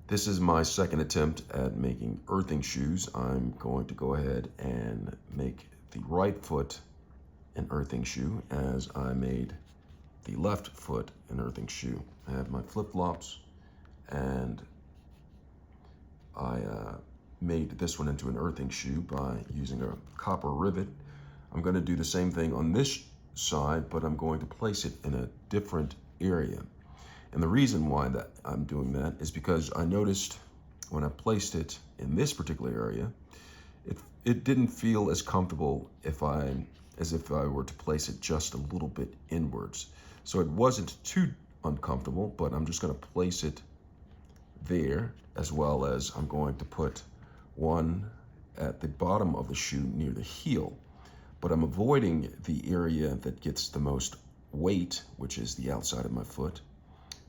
This is my second attempt at making earthing shoes. I'm going to go ahead and make the right foot an earthing shoe as I made the left foot an earthing shoe. I have my flip-flops and I made this one into an earthing shoe by using a copper rivet. I'm going to do the same thing on this side, but I'm going to place it in a different area. And the reason why that I'm doing that is because I noticed when I placed it in this particular area, it didn't feel as comfortable as if I were to place it just a little bit inwards. So it wasn't too uncomfortable, but I'm just going to place it there, as well as I'm going to put one at the bottom of the shoe near the heel. But I'm avoiding the area that gets the most weight, which is the outside of my foot.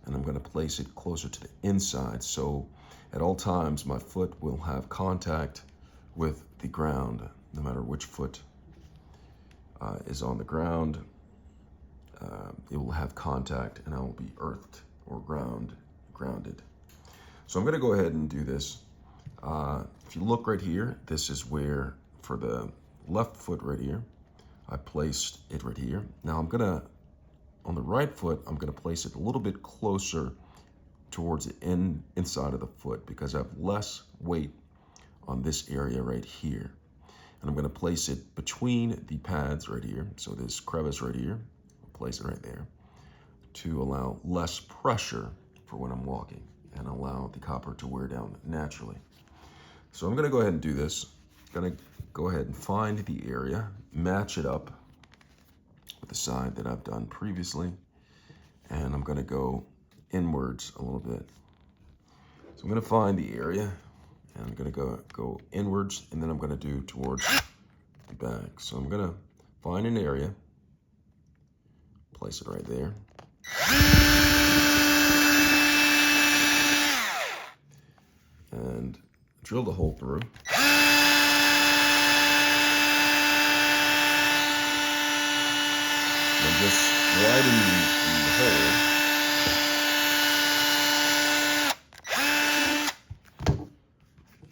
And I'm going to place it closer to the inside, so at all times my foot will have contact with the ground. No matter which foot is on the ground, it will have contact and I will be earthed or grounded. So I'm going to go ahead and do this. If you look right here, this is where, for the left foot right here, I placed it right here. Now on the right foot, I'm going to place it a little bit closer towards the inside of the foot because I have less weight on this area right here. And I'm going to place it between the pads right here. So this crevice right here, I'll place it right there to allow less pressure for when I'm walking and allow the copper to wear down naturally. So I'm going to go ahead and do this. I'm going to go ahead and find the area, match it up with the side that I've done previously, and I'm going to go inwards a little bit. So I'm going to find the area, and I'm going to go inwards, and then I'm going to do towards the back. So I'm going to find an area, place it right there. And drill the hole through. I'm just widening the hole.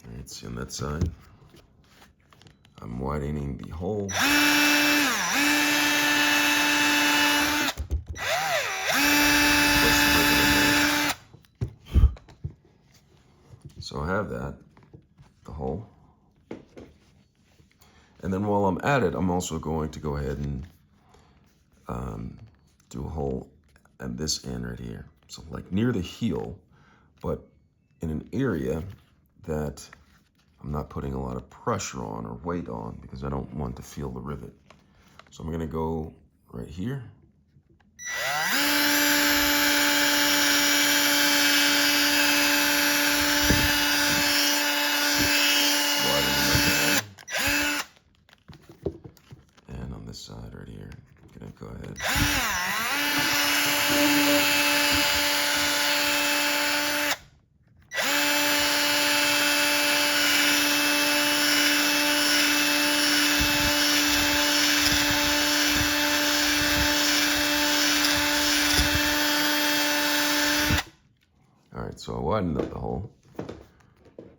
All right, see on that side. I'm widening the hole. So I have that, the hole. And then while I'm at it, I'm also going to go ahead and do a hole at this end right here. So like near the heel, but in an area that I'm not putting a lot of pressure on or weight on because I don't want to feel the rivet. So I'm gonna go right here. And on this side right here, I'm gonna go ahead. All right, so I widened up the hole,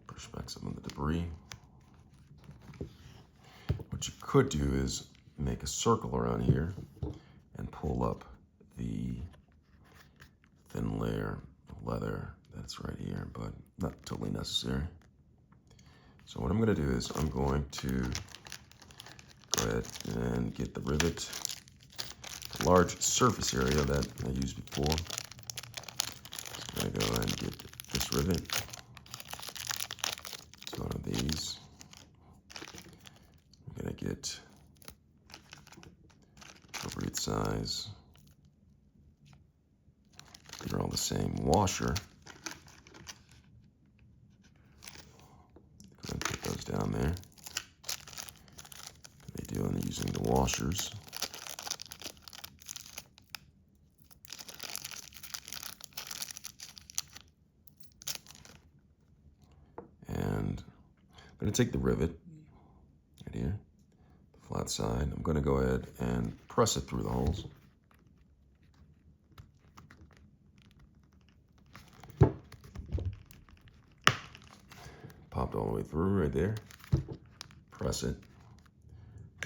push back some of the debris. What you could do is make a circle around here and pull up the thin layer of leather that's right here, but not totally necessary. So what I'm going to do is I'm going to go ahead and get the rivet, the large surface area that I used before. I'm going to go ahead and get this rivet. It's one of these. I'm going to get appropriate size. They're all the same washer. Go ahead and put those down there. They do on using the washers. And I'm going to take the rivet right here, the flat side. I'm going to go ahead and press it through the holes. popped all the way through right there. Press it.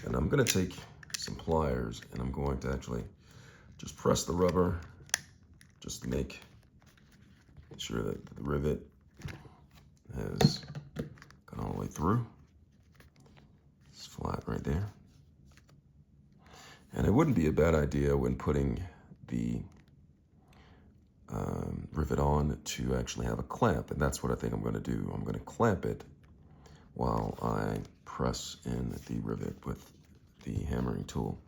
And I'm going to take some pliers and I'm going to actually just press the rubber just to make sure that the rivet has gone all the way through. It's flat right there. And it wouldn't be a bad idea when putting the rivet on to actually have a clamp, and that's what I think I'm going to do. I'm going to clamp it while I press in the rivet with the hammering tool.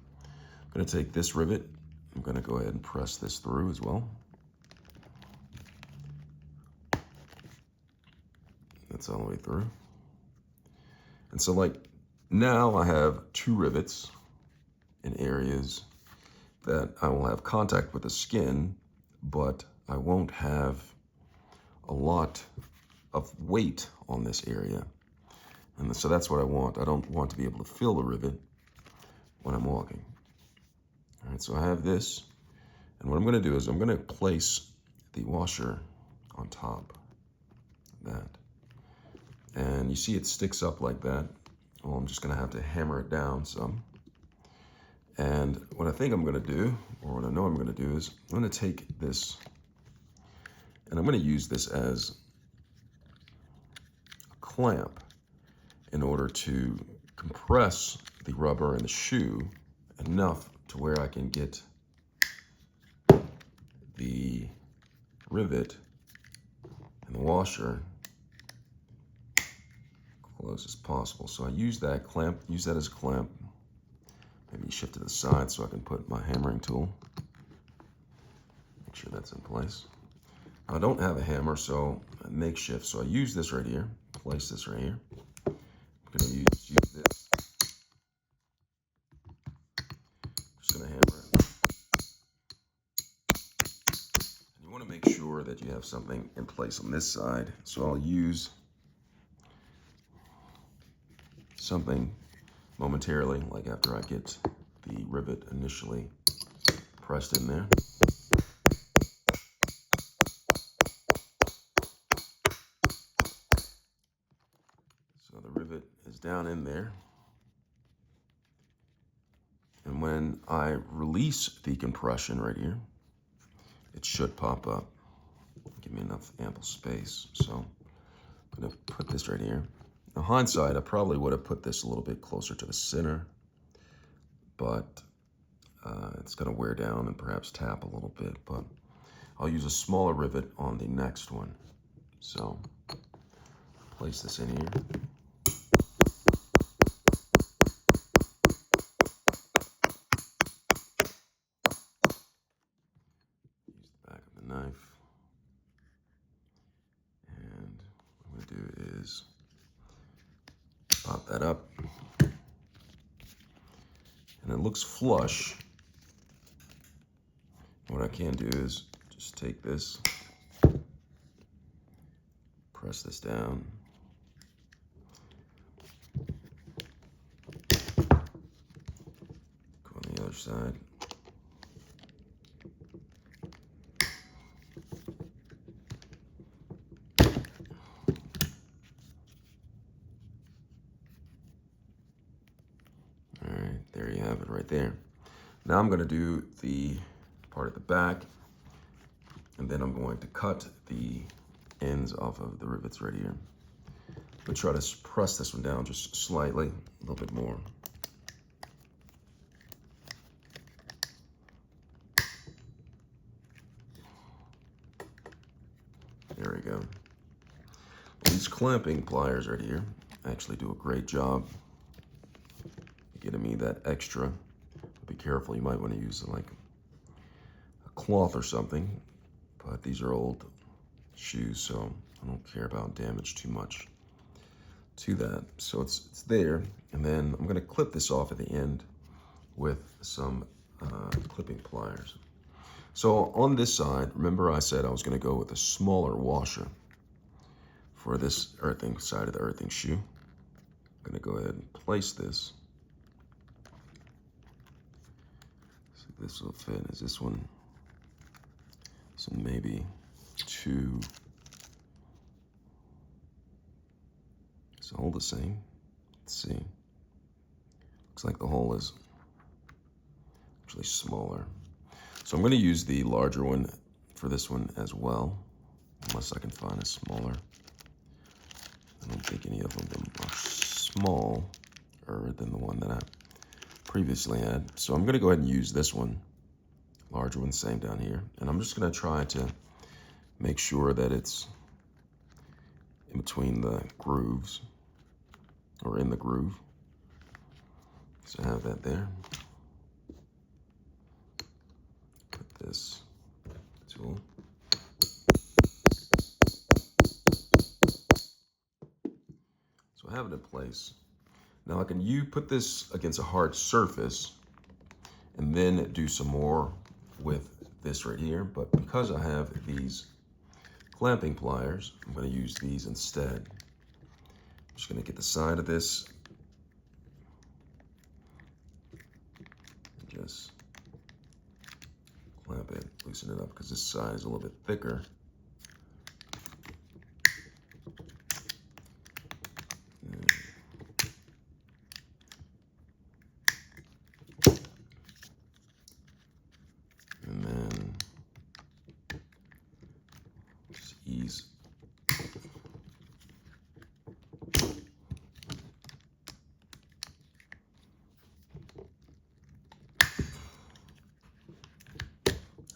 I'm going to take this rivet, I'm going to go ahead and press this through as well. That's all the way through. And so like now I have 2 rivets in areas that I will have contact with the skin, but I won't have a lot of weight on this area. And so that's what I want. I don't want to be able to feel the rivet when I'm walking. All right, so I have this. And what I'm going to do is I'm going to place the washer on top of that. And you see it sticks up like that. Well, I'm just going to have to hammer it down some. And what I think I'm going to do, or what I know I'm going to do, is I'm going to take this and I'm going to use this as a clamp in order to compress the rubber in the shoe enough to where I can get the rivet and the washer close as possible. So I use that clamp, use that as a clamp. Maybe shift to the side so I can put my hammering tool. Make sure that's in place. I don't have a hammer, so a makeshift. So I use this right here, place this right here. I'm gonna use this. Just gonna hammer it. And you wanna make sure that you have something in place on this side. So I'll use something momentarily, like after I get the rivet initially pressed in there. So the rivet is down in there. And when I release the compression right here, it should pop up. Give me enough ample space. So I'm gonna put this right here. Now, hindsight, I probably would have put this a little bit closer to the center, but it's gonna wear down and perhaps tap a little bit, but I'll use a smaller rivet on the next one. So place this in here. Use the back of the knife. And what I'm gonna do is pop that up. And it looks flush. What I can do is just take this, press this down. Go on the other side. All right, there you have it right there. Now I'm going to do the part at the back, and then I'm going to cut the ends off of the rivets right here. I'm going to try to press this one down just slightly, a little bit more. There we go. Well, these clamping pliers right here actually do a great job getting me that extra. Be careful, you might want to use like a cloth or something, but these are old shoes, so I don't care about damage too much to that. So it's there, and then I'm going to clip this off at the end with some clipping pliers. So on this side, remember I said I was going to go with a smaller washer for this earthing side of the earthing shoe. I'm going to go ahead and place this. So this will fit. Is this one? So maybe 2. Is the hole the same? Let's see. Looks like the hole is actually smaller. So I'm going to use the larger one for this one as well, unless I can find a smaller. I don't think any of them are smaller than the one that I previously had. So I'm going to go ahead and use this one, larger one, same down here. And I'm just going to try to make sure that it's in between the grooves, or in the groove. So I have that there. Put this tool. So I have it in place. Now put this against a hard surface and then do some more with this right here. But because I have these clamping pliers, I'm going to use these instead. I'm just going to get the side of this and just clamp it, loosen it up, because this side is a little bit thicker. And then just ease.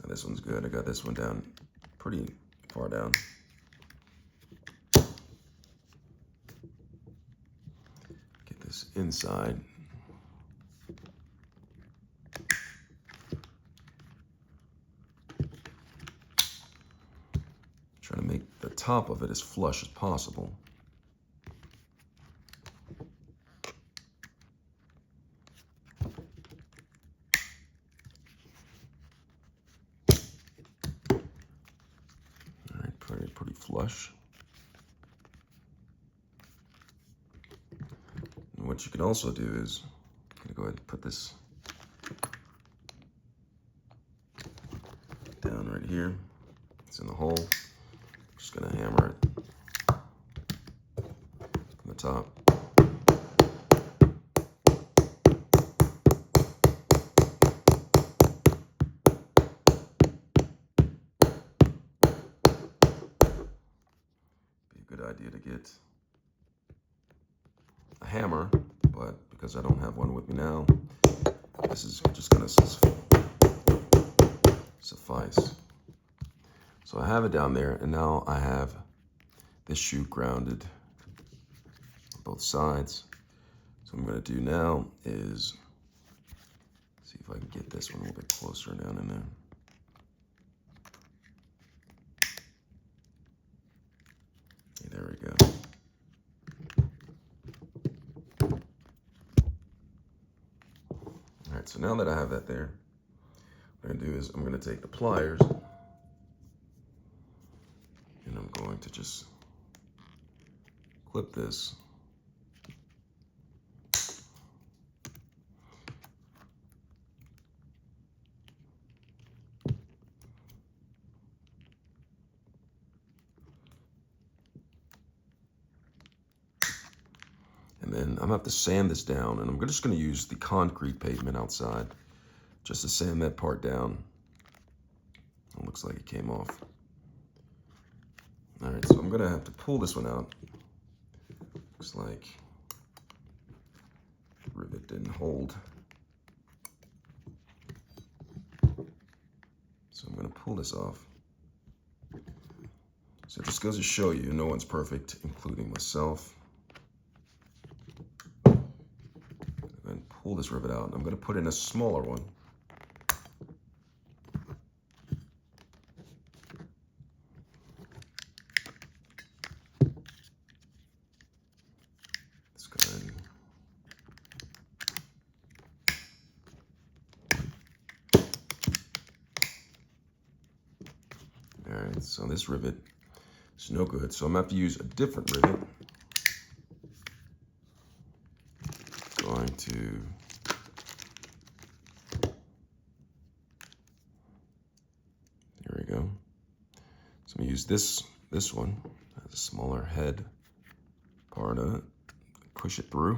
Now this one's good. I got this one down pretty far down. Get this inside. Try to make the top of it as flush as possible. All right, pretty flush. And what you can also do is, I'm gonna go ahead and put this down right here. It's in the hole. Just gonna hammer it from the top. Be a good idea to get a hammer, but because I don't have one with me now, this is just gonna suffice. So I have it down there, and now I have this shoe grounded on both sides. So what I'm gonna do now is see if I can get this one a little bit closer down in there. Okay, there we go. All right, so now that I have that there, what I'm gonna do is I'm gonna take the pliers and I'm going to just clip this. And then I'm gonna have to sand this down, and I'm just gonna use the concrete pavement outside just to sand that part down. It looks like it came off. All right, so I'm gonna have to pull this one out. Looks like the rivet didn't hold. So I'm gonna pull this off. So it just goes to show you, no one's perfect, including myself. And pull this rivet out. I'm gonna put in a smaller one. Let's go ahead. All right, so this rivet is no good. So I'm gonna have to use a different rivet. Going to there we go. So I'm gonna use this one as a smaller head part of it. push it through.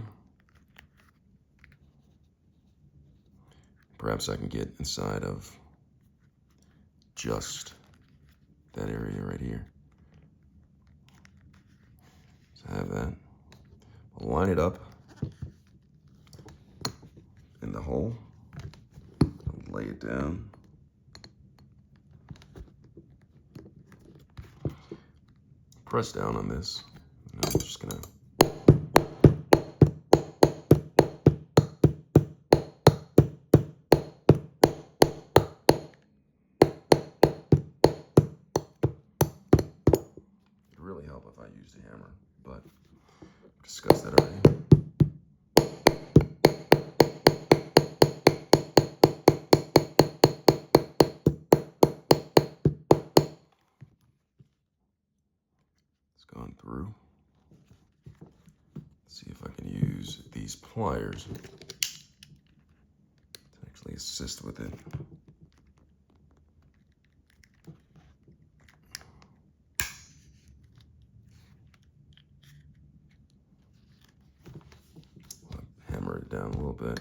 Perhaps I can get inside of just that area right here. So I have that. I'll line it up in the hole. I'll lay it down. Press down on this. And I'm just gonna really help if I used a hammer, but discussed that already. It's gone through. Let's see if I can use these pliers to actually assist with it. Hammer it down a little bit.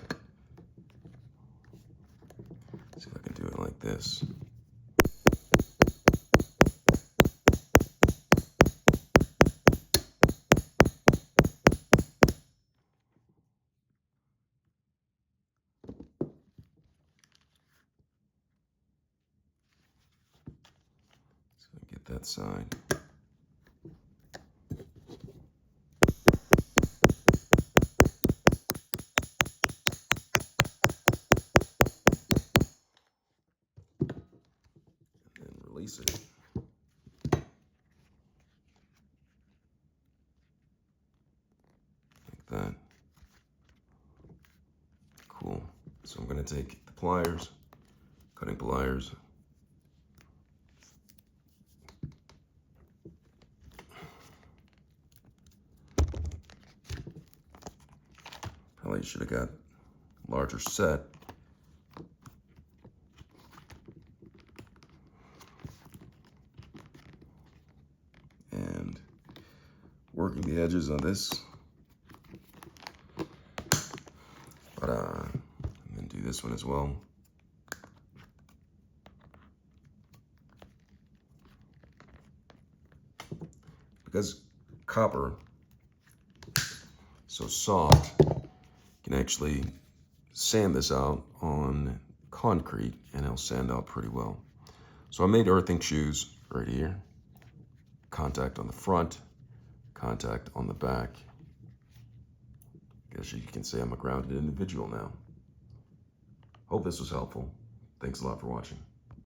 See if I can do it like this. So get that side. Release it. Like that. Cool. So I'm going to take the pliers, cutting pliers, probably should have got a larger set. And working the edges on this. But I'm going to do this one as well. Because copper is so soft, you can actually sand this out on concrete and it'll sand out pretty well. So I made earthing shoes right here. Contact on the front, contact on the back. I guess you can say I'm a grounded individual now. Hope this was helpful. Thanks a lot for watching.